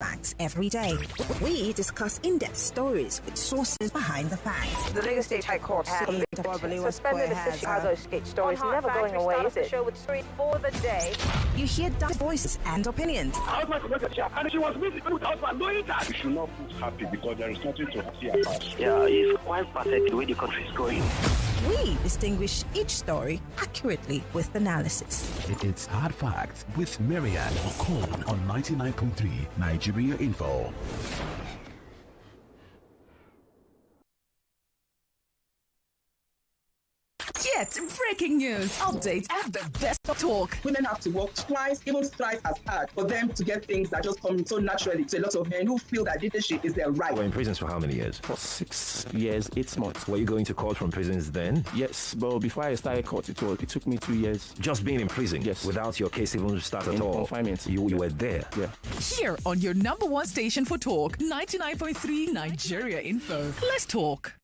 facts every day. We discuss in-depth stories with sources behind the facts. The Lagos State High Court suspended the Chicago skate story is never going away, is it? Show with stories for the day. You hear diverse voices and opinions. I was like, and she was meeting with the husband, knowing that. You should not put happy because there is nothing to see about. Yeah, it's quite pathetic the way the country is going. We distinguish each story accurately with analysis. It's Hard Facts with Marianne Okon on 99.3 Nigeria Info. Get breaking news, updates, and the best of talk. Women have to work twice, even thrice as hard for them to get things that just come so naturally to a lot of men who feel that leadership is their right. We're in prisons for how many years? For 6 years, 8 months. Were you going to court from prisons then? Yes, but before I started court, it took me 2 years. Just being in prison? Yes. Without your case even started at all? Confinement. You were there? Yeah. Here on your number one station for talk, 99.3 Nigeria Info. Let's talk.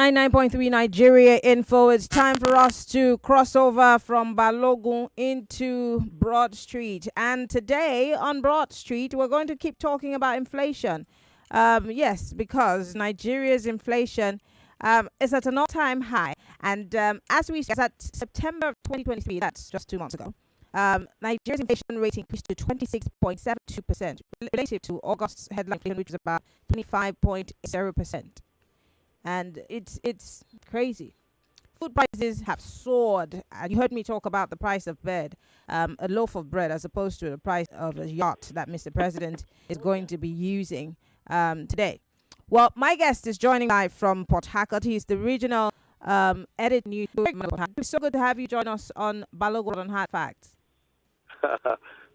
Nigeria Info. It's time for us to cross over from Balogun into Broad Street. And today on Broad Street, we're going to keep talking about inflation. Yes, because Nigeria's inflation is at an all-time high. And as we said, at September 2023, that's just 2 months ago, Nigeria's inflation rate increased to 26.72%, relative to August's headline inflation, which was about 25.0%. And it's crazy. Food prices have soared. And you heard me talk about the price of bread, a loaf of bread, as opposed to the price of a yacht that Mr. President is going to be using today. Well, my guest is joining live from Port Harcourt. He's the regional edit news. It's so good to have you join us on Balogun on Hard Facts.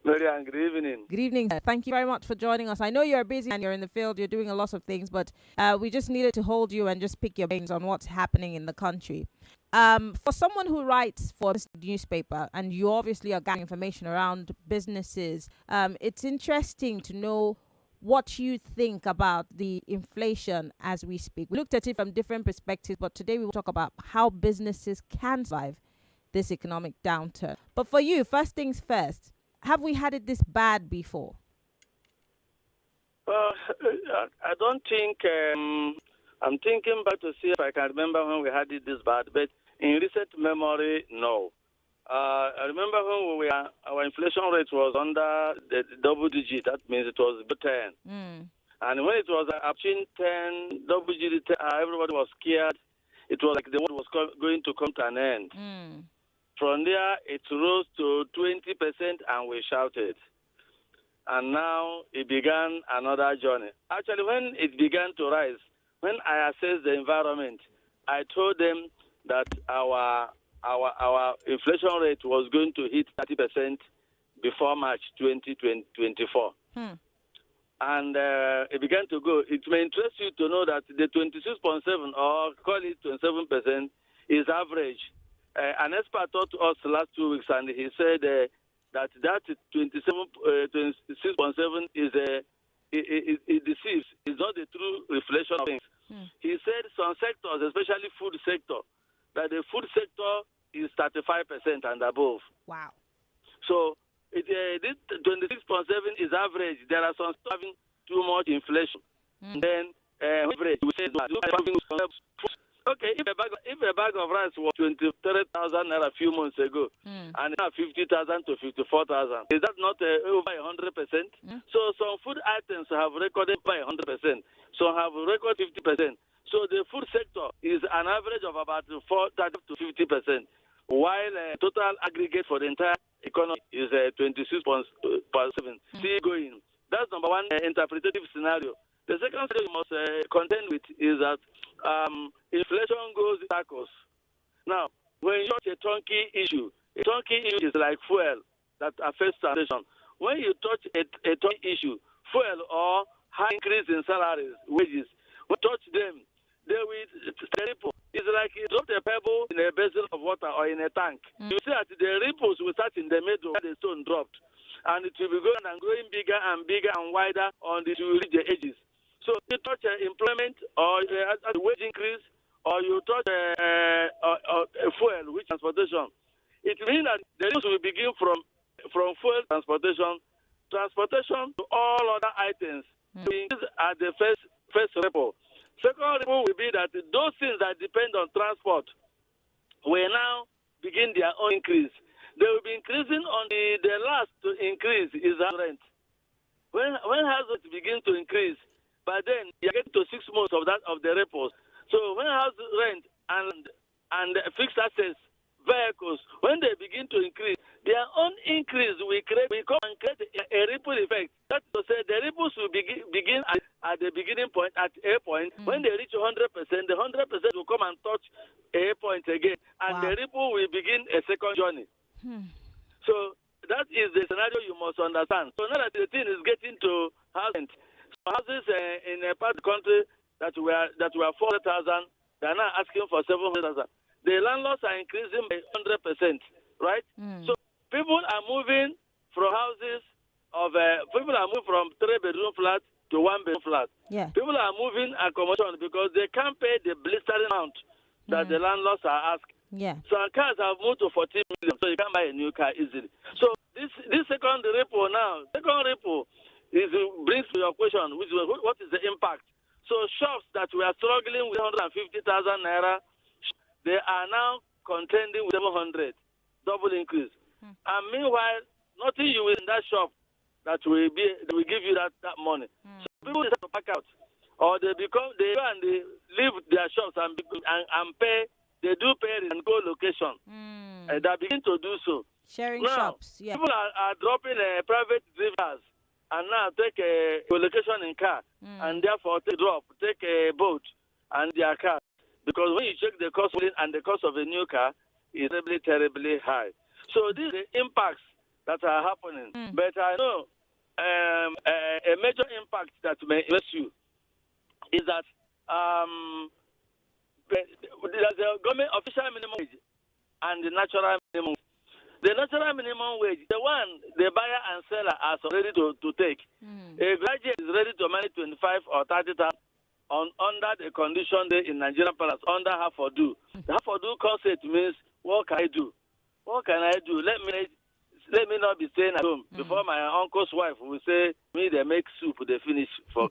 Marianne, good evening. Good evening, sir. Thank you very much for joining us. I know you're busy and you're in the field, you're doing a lot of things, but we just needed to hold you and just pick your brains on what's happening in the country. For someone who writes for this newspaper, and you obviously are gathering information around businesses, it's interesting to know what you think about the inflation as we speak. We looked at it from different perspectives, but today we will talk about how businesses can survive this economic downturn. But for you, first things first, have we had it this bad before? I don't think, I'm thinking back to see if I can remember when we had it this bad, but in recent memory, no. I remember when our inflation rate was under the double digit, that means it was 10. And when it was approaching 10, double digit, everybody was scared. It was like the world was going to come to an end. From there, it rose to 20% and we shouted. And now it began another journey. Actually, when it began to rise, when I assessed the environment, I told them that our inflation rate was going to hit 30% before March 2024. And it began to go. It may interest you to know that the 26.7 or call it 27% is average. An expert talked to us last 2 weeks, and he said that 26.7 is it deceives. It's not the true reflection of things. He said some sectors, especially food sector, that the food sector is 35% and above. Wow. So this 26.7 is average. There are some having too much inflation. Then average, we say, okay, if a bag of rice was 23,000 naira a few months ago, and now 50,000 to 54,000, is that not over 100%? So some food items have recorded by 100%. Some have recorded 50%. So the food sector is an average of about 30 to 50%, while total aggregate for the entire economy is 26.7. See going. That's number one interpretative scenario. The second thing you must contend with is that inflation goes in circles. Now, when you touch a turnkey issue is like fuel that affects inflation. When you touch a turnkey issue, fuel or high increase in salaries, wages, when you touch them, they will ripple. It's like you drop a pebble in a basin of water or in a tank. You see that the ripples will start in the middle where the stone dropped. And it will be going and growing bigger and bigger and wider until you reach the edges. So you touch employment or wage increase or you touch a fuel, which transportation, it means that the use will begin from fuel transportation to all other items. These are the first repo. Second repo will be that those things that depend on transport will now begin their own increase. They will be increasing on the last to increase is house rent. When house rent begins to increase, by then you get to 6 months of the repos. So when house rent and fixed assets vehicles, when they begin to increase, their own increase will create a ripple effect. That's to say the ripples will begin at the beginning point, at a point. When they reach 100%, the 100% will come and touch a point again, and the ripple will begin a second journey. So that is the scenario you must understand. So now that the thing is getting to housing, so houses in a part of the country that were 400,000, they are now asking for 700,000. The landlords are increasing by 100%, right? So people are moving from houses people are moving from 3-bedroom flats to 1-bedroom flats. Yeah. People are moving accommodation because they can't pay the blistering amount that the landlords are asking. Yeah. So cars have moved to 14 million, so you can buy a new car easily. So this second repo brings to your question, which is what is the impact? So shops that were struggling with 150,000 naira, they are now contending with 700, double increase. And meanwhile, nothing you will in that shop that will give you that money. So people decide to pack out, or they go and they leave their shops and pay. They do pay and go location. They begin to do so. Sharing now, shops. Yeah. People are dropping private drivers and now take a location in car and therefore take a boat and their car. Because when you check the cost and the cost of a new car is terribly, terribly high. So these are the impacts that are happening. But I know a major impact that may interest you is that there's a government official minimum wage and the natural minimum wage. The natural minimum wage, the one the buyer and seller are ready to take. A graduate is ready to manage 25 or 30,000 under the condition they in Nigerian parlance, under half or do. The half or do concept means, what can I do? What can I do? Let me not be staying at home. Before my uncle's wife will say, me, they make soup, they finish for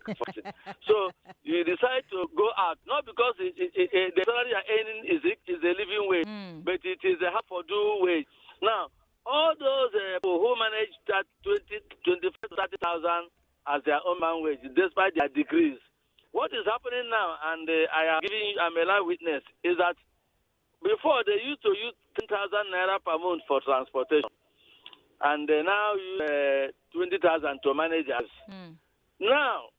So you decide to go out, not because the salary you're earning is a living wage, but it is a half or do wage. Now, all those people who manage that 25 to 30,000 as their own man wage, despite their degrees, what is happening now, and I'm a live witness, is that before they used to use 10,000 naira per month for transportation, and they now use 20,000 to manage us. Now,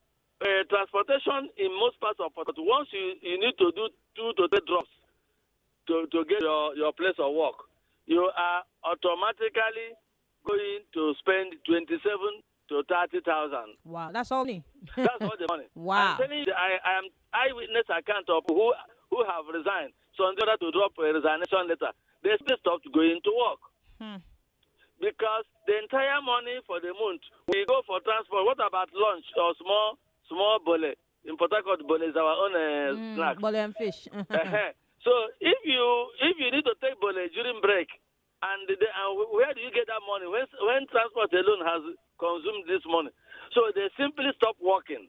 transportation in most parts of Port, once you need to do 2 to 3 drops to get your place of work, you are automatically going to spend 27 to 30,000. Wow, that's all me. That's all the money. Wow. I'm telling you, I am eyewitness account of who have resigned. So in order to drop a resignation letter, they still stopped going to work. Because the entire money for the month, we go for transport. What about lunch or small bole? In Port Harcourt, bole is our own snack. Bole and fish. So if you need to take bole during break, and where do you get that money when transport alone has consumed this money? So they simply stop working.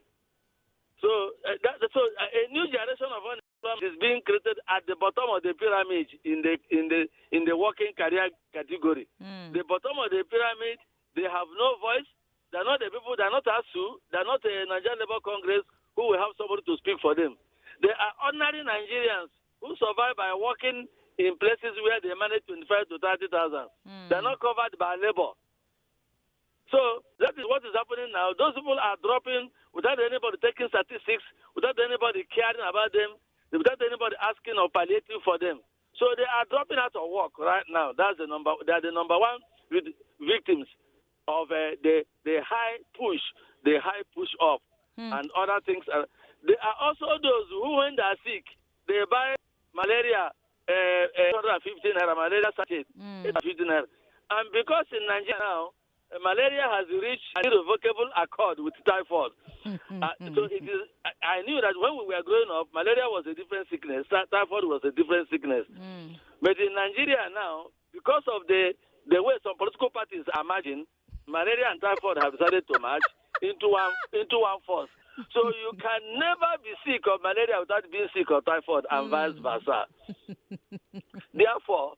So a new generation of unemployment is being created at the bottom of the pyramid in the working career category. The bottom of the pyramid, they have no voice. They're not the people. They're not ASU. They're not a Nigerian Labour Congress who will have somebody to speak for them. They are ordinary Nigerians who survive by working in places where they manage 25 to 30,000. They're not covered by labor. So that is what is happening now. Those people are dropping without anybody taking statistics, without anybody caring about them, without anybody asking or palliating for them. So they are dropping out of work right now. They are the number one victims of the high push up and other things. There are also those who, when they are sick, they buy malaria 115 naira, malaria sachet 115 naira. And because in Nigeria now, malaria has reached an irrevocable accord with typhoid. So it is. I knew that when we were growing up, malaria was a different sickness, typhoid was a different sickness. But in Nigeria now, because of the way some political parties are merging, malaria and typhoid have decided to merge into one force. So you can never be sick of malaria without being sick of typhoid, and vice versa. Therefore,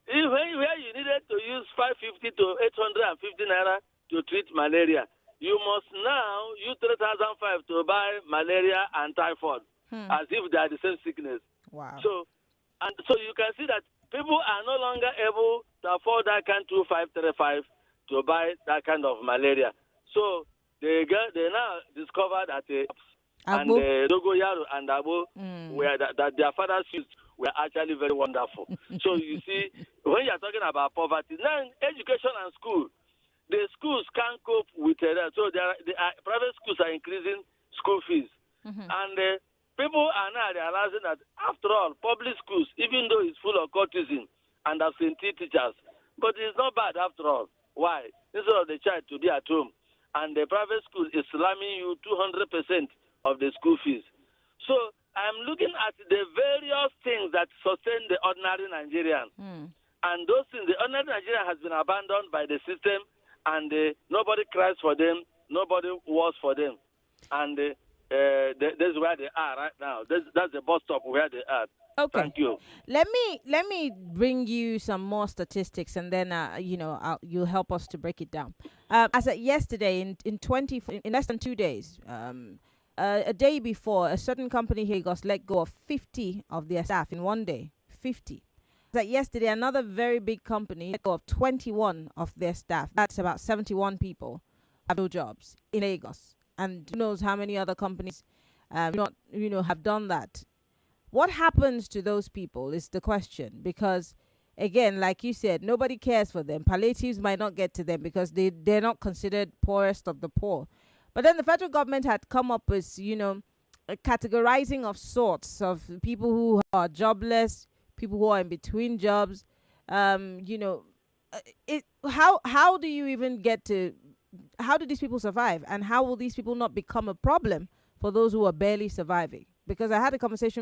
where you needed to use 550 to 850 naira to treat malaria, you must now use 3,005 to buy malaria and typhoid, as if they are the same sickness. Wow. So you can see that people are no longer able to afford that kind 2535 to buy that kind of malaria. So they now discovered that and Dogoyaro and Abo were that their fathers used were actually very wonderful. So you see, when you're talking about poverty, now education and school, the schools can't cope with that. So private schools are increasing school fees. And people are now realizing that, after all, public schools, even though it's full of cultism and absentee teachers, but it's not bad after all. Why? Instead of the child to be at home, and the private school is slamming you 200% of the school fees. So I'm looking at the various things that sustain the ordinary Nigerian. And those things, the ordinary Nigerian has been abandoned by the system, and nobody cries for them, nobody wars for them. And that's where they are right now. That's the bus stop where they are. Okay. Thank you. Let me bring you some more statistics, and then you'll help us to break it down. As of yesterday, in less than 2 days, a day before, a certain company here got let go of 50 of their staff in one day. 50. That yesterday, another very big company let go of 21 of their staff. That's about 71 people have no jobs in Lagos, and who knows how many other companies have done that. What happens to those people is the question, because again, like you said, nobody cares for them. Palliatives might not get to them because they're not considered poorest of the poor. But then the federal government had come up with, a categorizing of sorts of people who are jobless, people who are in between jobs. How do you even how do these people survive? And how will these people not become a problem for those who are barely surviving? Because I had a conversation with